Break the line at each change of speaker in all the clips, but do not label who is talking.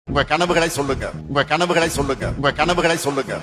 உங்க கனவுகளை சொல்லுங்க, உங்க கனவுகளை சொல்லுங்க, உங்க கனவுகளை சொல்லுங்க.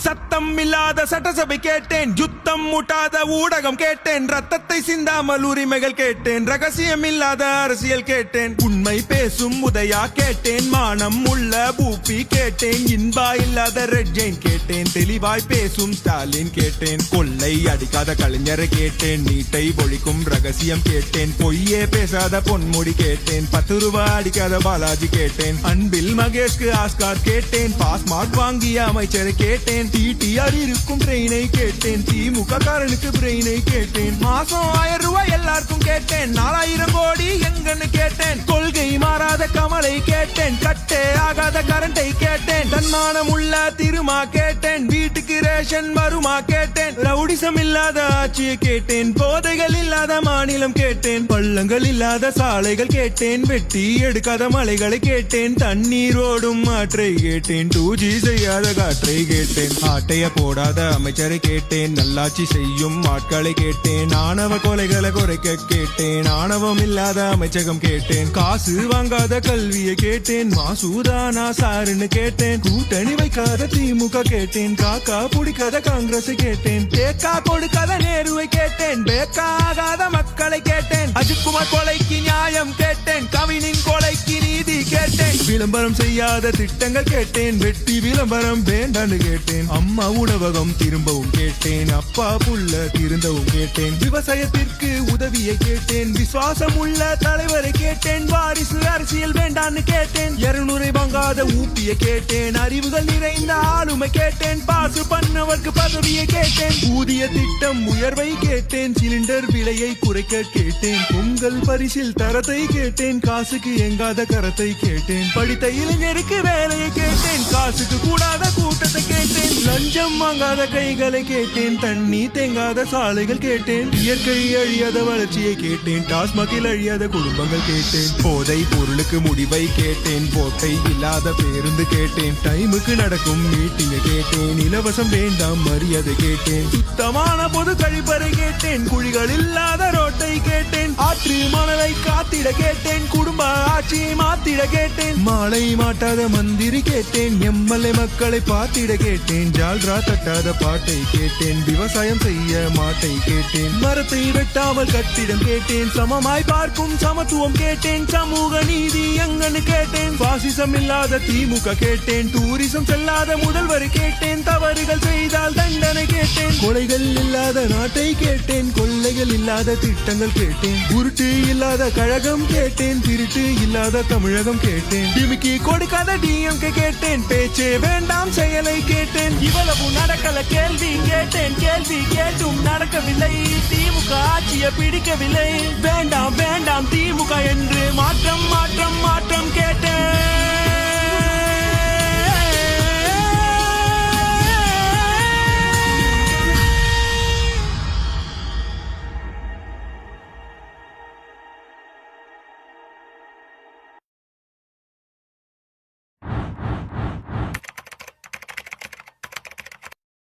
சத்தம் இல்லாத சட்டசபை கேட்டேன், யுத்தம் முட்டாத ஊடகம் கேட்டேன், ரத்தத்தை சிந்தாமல் உரிமைகள் கேட்டேன், ரகசியம் இல்லாத அரசியல் கேட்டேன், உண்மை பேசும் உதயா கேட்டேன், மானம் உள்ள பூப்பி கேட்டேன், இன்பா இல்லாத ரெட் ஜெயின் கேட்டேன், தெளிவாய் பேசும் ஸ்டாலின் கேட்டேன், கொள்ளை அடிக்காத கலைஞரை கேட்டேன், நீட்டை ஒழிக்கும் ரகசியம் கேட்டேன், பொய்யே பேசாத பொன்முடி கேட்டேன், 10 ரூபாய் அடிக்காத பாலாஜி கேட்டேன், அன்பில் மகேஷ்க்கு ஆஸ்கார் கேட்டேன், பாஸ் மார்க் வாங்கிய அமைச்சரை கேட்டேன், டிடிஆர் இருக்கும் ட்ரெயினை கேட்டேன், திமுக காரனுக்கு பிரெயினை கேட்டேன், மாசம் 1000 ரூபாய் எல்லாருக்கும் கேட்டேன், 4000 கோடி எங்கன்னு கேட்டேன், கொள்கை மாறாத கமலை கேட்டேன், கட்டே ஆகாத கரண்டை கேட்டேன், தன்மானம் உள்ள திருமா கேட்டேன், வீட்டுக்கு ரேஷன் வருமா கேட்டேன், ரவுடிசம் இல்லாத ஆட்சியை கேட்டேன், போதைகள் இல்லாத மாநிலம் கேட்டேன், பள்ளங்கள் இல்லாத சாலைகள் கேட்டேன், வெட்டி எடுக்காத மலைகளை கேட்டேன், தண்ணீர் ஓடும் ஆற்றை கேட்டேன், 2G செய்யாத காற்றை கேட்டேன், ஆட்டைய போடாத அமைச்சரை கேட்டேன், நல்லாட்சி செய்யும் ஆட்களை கேட்டேன், ஆணவ கொலைகளை குறைக்க கேட்டேன், ஆணவம் இல்லாத அமைச்சகம் கேட்டேன், காசு வாங்காத கல்வியை கேட்டேன், மாசூதானா சாருன்னு கேட்டேன், கூட்டணி வைக்காத திமுக கேட்டேன், காக்கா பிடிக்காத காங்கிரஸ் கேட்டேன், தேக்கா கொடுக்காத நேருவை கேட்டேன், பேக்கா ஆகாத மக்களை கேட்டேன், அஜித்குமார் கொலைக்கு நியாயம் கேட்டேன், கவினின் கொலைக்கு நீதி கேட்டேன், விளம்பரம் செய்யாத திட்டங்கள் கேட்டேன், வெட்டி விளம்பரம் வேண்டான்னு கேட்டேன், அம்மா உணவகம் திரும்பவும் கேட்டேன், அப்பா புள்ள திருந்தவும் கேட்டேன், விவசாயத்திற்கு உதவியை கேட்டேன், விசுவாசம் உள்ள தலைவரை கேட்டேன், வாரிசு அரசியல் வேண்டான்னு கேட்டேன், 200 வாங்காத ஊப்பியை கேட்டேன், அறிவுகள் நிறைந்த ஆளுமை கேட்டேன், பாசு பண்ணவர்க்கு பதவியை கேட்டேன், ஊதிய திட்டம் உயர்வை கேட்டேன், சிலிண்டர் விலையை குறைக்க கேட்டேன், பொங்கல் பரிசில் தரத்தை கேட்டேன், காசுக்கு எங்காத கரத்தை கேட்டேன், படித்த இளைஞருக்கு வேலையை கேட்டேன், காசுக்கு கூடாத கூட்டத்தை கேட்டேன், லஞ்சம் வாங்காத கைகளை கேட்டேன், தண்ணி தேங்காத சாலைகள் கேட்டேன், இயற்கை அழியாத வளர்ச்சியை கேட்டேன், டாஸ்மாகில் அழியாத குடும்பங்கள் கேட்டேன், போதை பொருளுக்கு முடிவை கேட்டேன், போட்டை இல்லாத பேருந்து கேட்டேன், டைமுக்கு நடக்கும் மீட்டிங்கை கேட்டேன், இலவசம் வேண்டாம் மரியாதை கேட்டேன், சுத்தமான பொது கழிப்பறை கேட்டேன், குழிகள் இல்லாத ரோட்டை கேட்டேன், ஆற்று மணலை காத்திட கேட்டேன், குடும்ப ஆட்சியை மாத்திட கேட்டேன், மாலை மாட்டாத மந்திரி கேட்டேன், எம்எல்ஏ மக்களை பார்த்திட கேட்டேன், ஜால்ரா தட்டாத பாட்டை கேட்டேன், விவசாயம் செய்ய மாட்டை கேட்டேன், மரத்தை வெட்டாமல் கட்டிடம் கேட்டேன், சமமாய் பார்க்கும் சமத்துவம் கேட்டேன், சமூக நீதி எங்கன்னு கேட்டேன், பாசிசம் இல்லாத திமுக கேட்டேன், டூரிசம் செல்லாத முதல்வர் கேட்டேன், தவறுகள் செய்தால் தண்டனை கேட்டேன், கொலைகள் இல்லாத நாட்டை கேட்டேன், கொள்ளைகள் இல்லாத திட்டங்கள் கேட்டேன், உருட்டு இல்லாத கழகம் கேட்டேன், திருட்டு இல்லாத தமிழகம் கேட்டேன், டிமிக்கி கொடுக்காத டிஎம்கே கேட்டேன், பேச்சே வேண்டாம் செயலை கேட்டேன், இவ்வளவு நடக்கல கேள்வி கேட்டேன், கேள்வி கேட்டும் நடக்கவில்லை, திமுக ஆட்சியை பிடிக்கவில்லை, வேண்டாம் வேண்டாம் திமுக